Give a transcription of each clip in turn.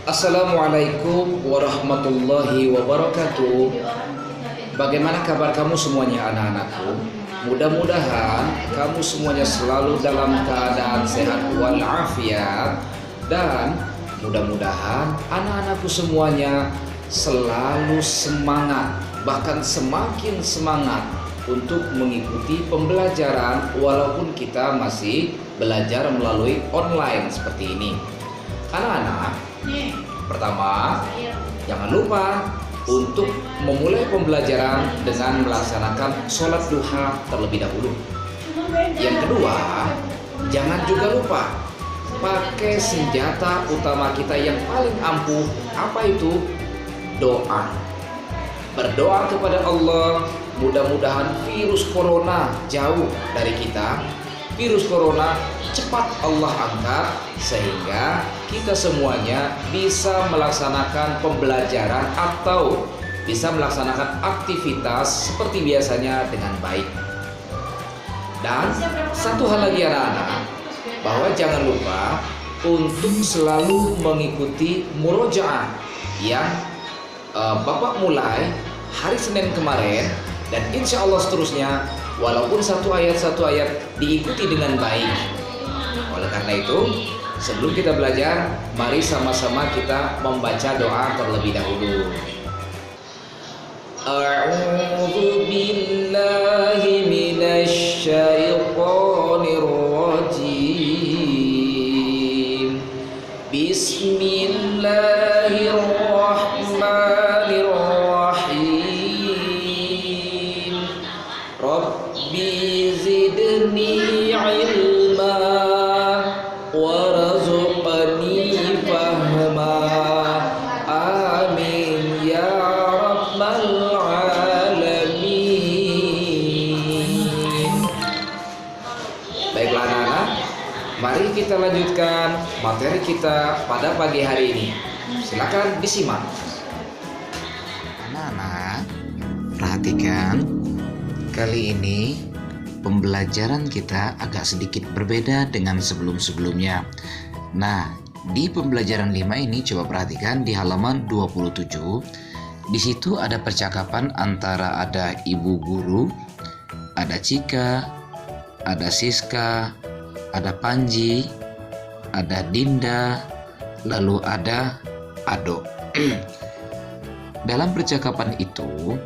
Assalamualaikum warahmatullahi wabarakatuh. Bagaimana kabar kamu semuanya anak-anakku? Mudah-mudahan kamu semuanya selalu dalam keadaan sehat walafiat, dan mudah-mudahan anak-anakku semuanya selalu semangat, bahkan semakin semangat untuk mengikuti pembelajaran walaupun kita masih belajar melalui online seperti ini. Anak-anak, pertama, jangan lupa untuk memulai pembelajaran dengan melaksanakan sholat duha terlebih dahulu. Yang kedua, jangan juga lupa pakai senjata utama kita yang paling ampuh. Apa itu? Doa. Berdoa kepada Allah, mudah-mudahan virus corona jauh dari kita. Virus corona cepat Allah angkat sehingga kita semuanya bisa melaksanakan pembelajaran atau bisa melaksanakan aktivitas seperti biasanya dengan baik. Dan satu hal lagi anak-anak, bahwa jangan lupa untuk selalu mengikuti murojaah yang Bapak mulai hari Senin kemarin, dan insya Allah seterusnya, walaupun satu ayat diikuti dengan baik. Oleh karena itu, sebelum kita belajar, mari sama-sama kita membaca doa terlebih dahulu. A'udzu billahi minasy syaithanir rajim. Bismillahirrahmanirrahim. Rabbi zidni ilma warzuqni fahma. Amin ya rabbal alamin. Baiklah anak-anak, mari kita lanjutkan materi kita pada pagi hari ini. Silakan disimak. Anak-anak, perhatikan. Kali ini pembelajaran kita agak sedikit berbeda dengan sebelum-sebelumnya. Nah, di pembelajaran 5 ini coba perhatikan di halaman 27. Di situ ada percakapan antara ada ibu guru, ada Cika, ada Siska, ada Panji, ada Dinda, lalu ada Ado. Dalam percakapan itu,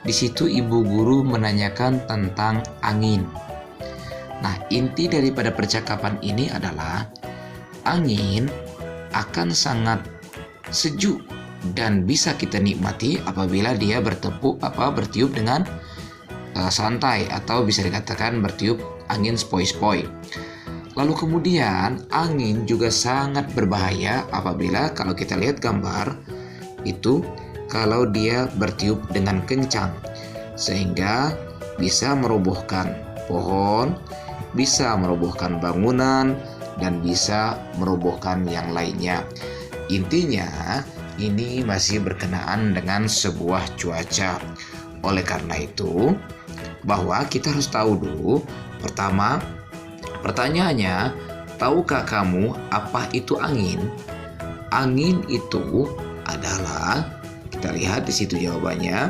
di situ ibu guru menanyakan tentang angin. Nah, inti daripada percakapan ini adalah angin akan sangat sejuk dan bisa kita nikmati apabila dia bertiup dengan santai, atau bisa dikatakan bertiup angin sepoi-sepoi. Lalu kemudian angin juga sangat berbahaya apabila kalau kita lihat gambar itu, kalau dia bertiup dengan kencang sehingga bisa merobohkan pohon, bisa merobohkan bangunan, dan bisa merobohkan yang lainnya. Intinya ini masih berkenaan dengan sebuah cuaca. Oleh karena itu, bahwa kita harus tahu dulu, pertama, pertanyaannya, tahukah kamu apa itu angin? Angin itu adalah, kita lihat di situ jawabannya,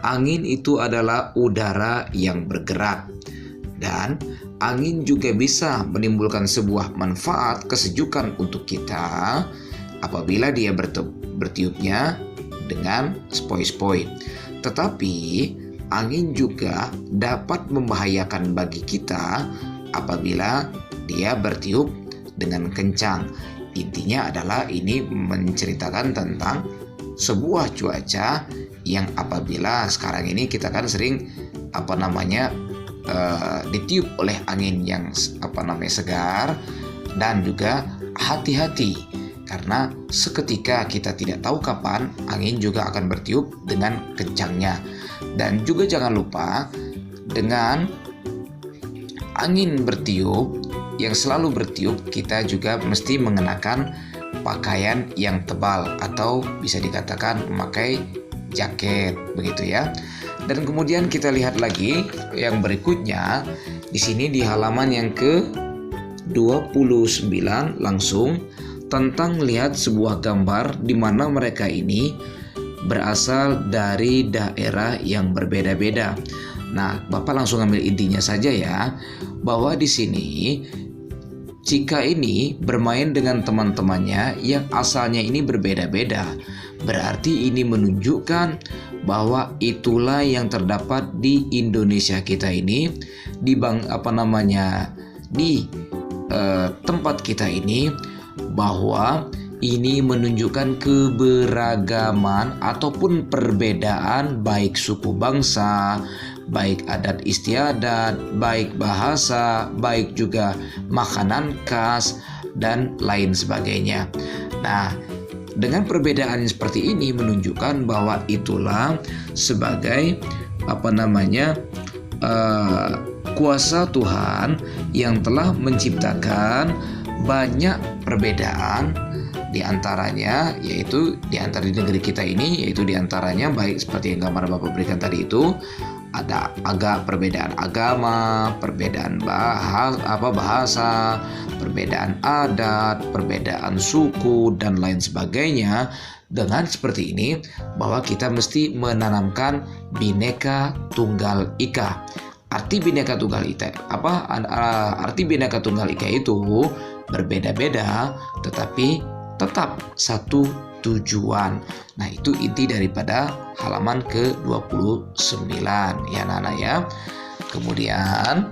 angin itu adalah udara yang bergerak. Dan angin juga bisa menimbulkan sebuah manfaat kesejukan untuk kita apabila dia bertiupnya dengan sepoi-sepoi. Tetapi angin juga dapat membahayakan bagi kita apabila dia bertiup dengan kencang. Intinya adalah ini menceritakan tentang sebuah cuaca yang apabila sekarang ini kita kan sering ditiup oleh angin yang segar, dan juga hati-hati karena seketika kita tidak tahu kapan angin juga akan bertiup dengan kencangnya. Dan juga jangan lupa, dengan angin bertiup, yang selalu bertiup, kita juga mesti mengenakan pakaian yang tebal atau bisa dikatakan memakai jaket, begitu ya. Dan kemudian kita lihat lagi yang berikutnya di sini di halaman yang ke 29 langsung tentang melihat sebuah gambar di mana mereka ini berasal dari daerah yang berbeda-beda. Nah, Bapak langsung ambil intinya saja ya, bahwa di sini Cika ini bermain dengan teman-temannya yang asalnya ini berbeda-beda. Berarti ini menunjukkan bahwa itulah yang terdapat di Indonesia kita ini, di tempat kita ini, bahwa ini menunjukkan keberagaman ataupun perbedaan baik suku bangsa, baik adat istiadat, baik bahasa, baik juga makanan khas dan lain sebagainya. Nah, dengan perbedaan seperti ini menunjukkan bahwa itulah sebagai kuasa Tuhan yang telah menciptakan banyak perbedaan, di antaranya yaitu di antara negeri kita ini, yaitu di antaranya baik seperti yang gambar Bapak berikan tadi itu, ada perbedaan agama, perbedaan bahasa, perbedaan adat, perbedaan suku dan lain sebagainya. Dengan seperti ini, bahwa kita mesti menanamkan Bhinneka Tunggal Ika. Arti Bhinneka Tunggal Ika arti Bhinneka Tunggal Ika itu berbeda-beda tetapi tetap satu tujuan. Nah, itu inti daripada halaman ke-29 ya Nana ya. Kemudian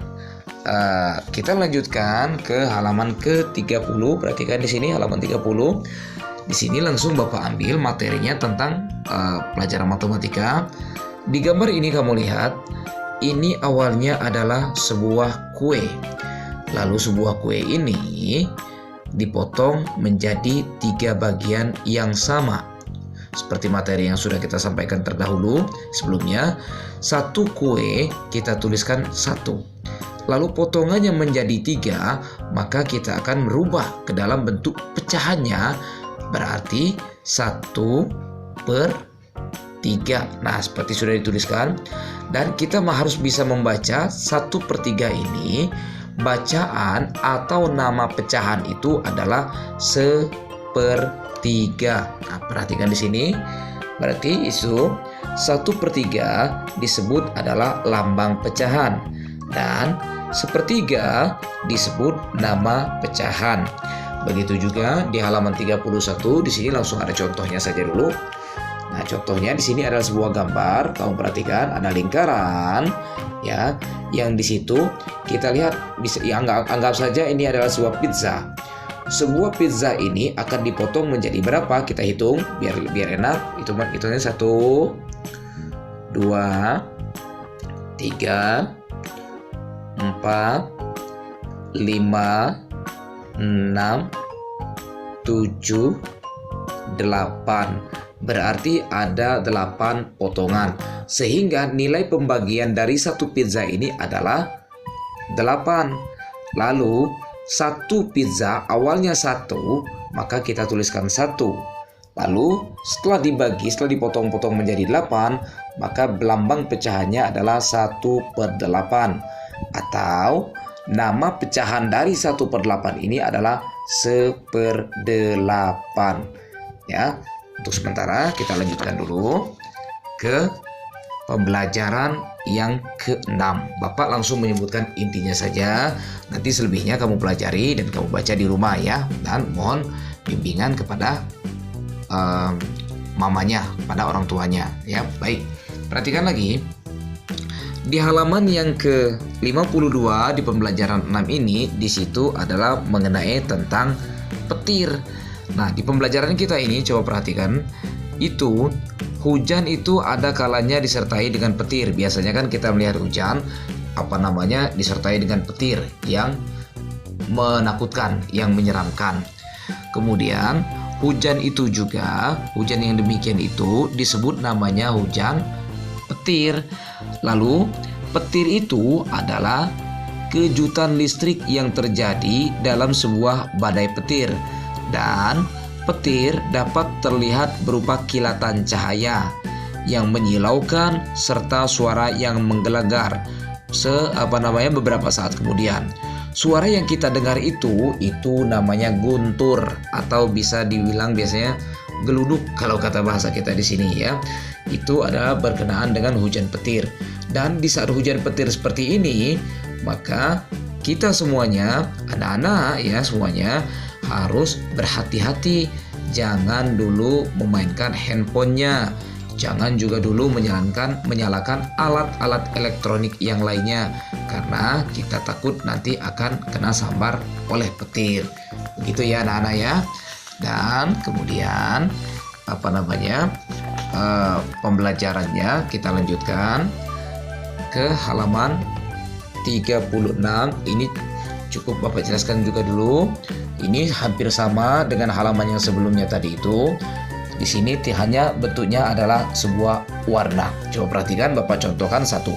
kita lanjutkan ke halaman ke-30. Perhatikan di sini halaman 30. Di sini langsung Bapak ambil materinya tentang pelajaran matematika. Di gambar ini kamu lihat, ini awalnya adalah sebuah kue. Lalu sebuah kue ini dipotong menjadi 3 bagian yang sama. Seperti materi yang sudah kita sampaikan terdahulu sebelumnya, satu kue kita tuliskan 1. Lalu potongannya menjadi 3, maka kita akan merubah ke dalam bentuk pecahannya, berarti 1/3. Nah, seperti sudah dituliskan, dan kita harus bisa membaca 1/3 ini. Bacaan atau nama pecahan itu adalah 1/3. Nah, perhatikan di sini. Berarti itu 1/3 disebut adalah lambang pecahan dan 1/3 disebut nama pecahan. Begitu juga di halaman 31, di sini langsung ada contohnya saja dulu. Nah, contohnya di sini adalah sebuah gambar. Kamu perhatikan ada lingkaran ya, yang di situ kita lihat bisa ya, anggap saja ini adalah sebuah pizza. Sebuah pizza ini akan dipotong menjadi berapa? Kita hitung biar enak. Hitungnya 1, 2, 3, 4, 5, 6, 7, 8. Berarti ada 8 potongan. Sehingga nilai pembagian dari satu pizza ini adalah 8. Lalu satu pizza awalnya 1, maka kita tuliskan 1. Lalu setelah dipotong-potong menjadi 8, maka lambang pecahannya adalah 1/8. Atau nama pecahan dari 1/8 ini adalah 1/8. Ya. Untuk sementara kita lanjutkan dulu ke pembelajaran yang ke-6. Bapak langsung menyebutkan intinya saja. Nanti selebihnya kamu pelajari dan kamu baca di rumah ya. Dan mohon bimbingan kepada mamanya, pada orang tuanya ya. Baik, perhatikan lagi. Di halaman yang ke-52 di pembelajaran 6 ini, di situ adalah mengenai tentang petir. Nah, di pembelajaran kita ini coba perhatikan, itu hujan itu ada kalanya disertai dengan petir. Biasanya kan kita melihat hujan disertai dengan petir yang menakutkan, yang menyeramkan. Kemudian hujan itu juga, hujan yang demikian itu disebut namanya hujan petir. Lalu petir itu adalah kejutan listrik yang terjadi dalam sebuah badai petir. Dan petir dapat terlihat berupa kilatan cahaya yang menyilaukan serta suara yang menggelegar beberapa saat kemudian. Suara yang kita dengar itu namanya guntur atau bisa dibilang biasanya geluduk kalau kata bahasa kita di sini ya. Itu adalah berkenaan dengan hujan petir. Dan di saat hujan petir seperti ini, maka kita semuanya, anak-anak ya semuanya harus berhati-hati. Jangan dulu memainkan handphonenya. Jangan juga dulu menyalakan alat-alat elektronik yang lainnya, karena kita takut nanti akan kena sambar oleh petir. Begitu ya anak-anak ya. Dan kemudian pembelajarannya kita lanjutkan ke halaman 36. Ini cukup Bapak jelaskan juga dulu. Ini hampir sama dengan halaman yang sebelumnya tadi itu. Di sini hanya bentuknya adalah sebuah warna. Coba perhatikan, Bapak contohkan satu.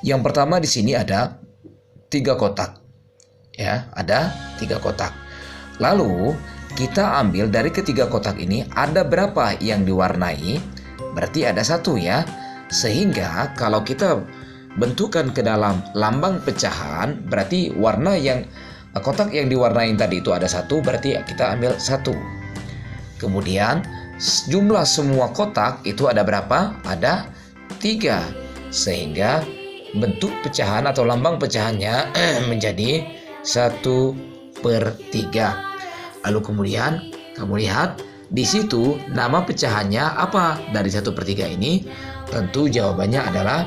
Yang pertama di sini ada 3 kotak. Ya, ada 3 kotak. Lalu kita ambil dari ketiga kotak ini ada berapa yang diwarnai? Berarti ada 1 ya. Sehingga kalau kita bentukan ke dalam lambang pecahan, berarti warna yang kotak yang diwarnai tadi itu ada 1, berarti kita ambil 1. Kemudian jumlah semua kotak itu ada berapa? Ada 3. Sehingga bentuk pecahan atau lambang pecahannya menjadi 1/3. Lalu kemudian kamu lihat di situ nama pecahannya apa dari 1/3 ini? Tentu jawabannya adalah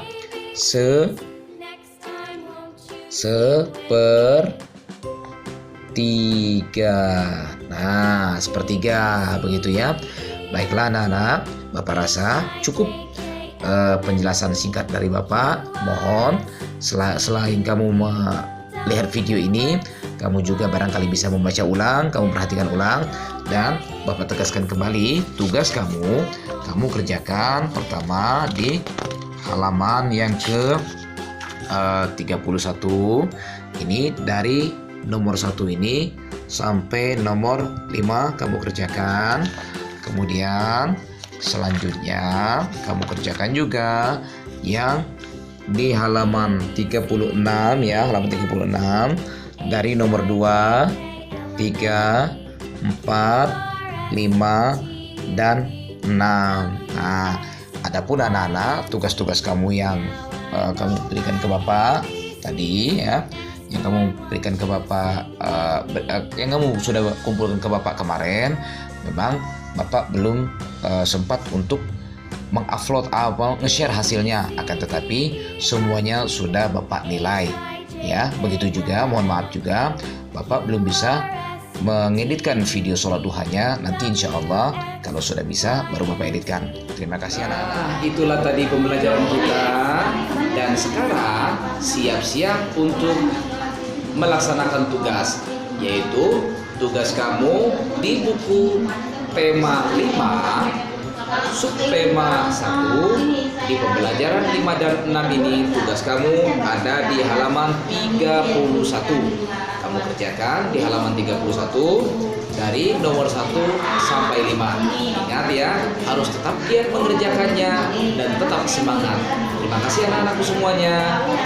sepertiga. Nah, sepertiga begitu ya. Baiklah anak-anak, Bapak rasa cukup penjelasan singkat dari Bapak. Mohon selain kamu melihat video ini, kamu juga barangkali bisa membaca ulang, kamu perhatikan ulang, dan Bapak tegaskan kembali tugas kamu kerjakan pertama di halaman yang ke 31. Ini dari nomor 1 ini sampai nomor 5 kamu kerjakan. Kemudian selanjutnya kamu kerjakan juga yang di halaman 36 ya, halaman 36 dari nomor 2, 3, 4, 5 dan 6. Nah, adapun anak-anak tugas-tugas kamu yang kamu berikan ke Bapak tadi ya, yang kamu berikan ke Bapak yang kamu sudah kumpulkan ke Bapak kemarin, memang Bapak belum sempat untuk mengupload nge-share hasilnya, akan tetapi semuanya sudah Bapak nilai ya. Begitu juga mohon maaf juga Bapak belum bisa mengeditkan video sholat duhanya. Nanti insya Allah kalau sudah bisa baru Bapak editkan. Terima kasih anak-anak. Itulah tadi pembelajaran kita, dan sekarang siap-siap untuk melaksanakan tugas, yaitu tugas kamu di buku tema 5 subtema 1 di pembelajaran 5 dan 6 ini. Tugas kamu ada di halaman 31. Kamu kerjakan di halaman 31 dari nomor 1 sampai 5. Ingat ya, harus tetap giat mengerjakannya dan tetap semangat. Terima kasih anak-anakku semuanya.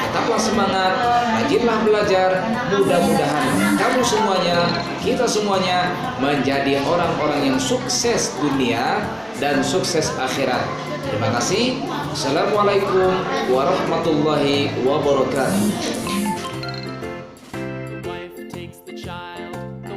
Tetaplah semangat, rajinlah belajar. Mudah-mudahan kamu semuanya, kita semuanya menjadi orang-orang yang sukses dunia dan sukses akhirat. Terima kasih. Assalamualaikum warahmatullahi wabarakatuh.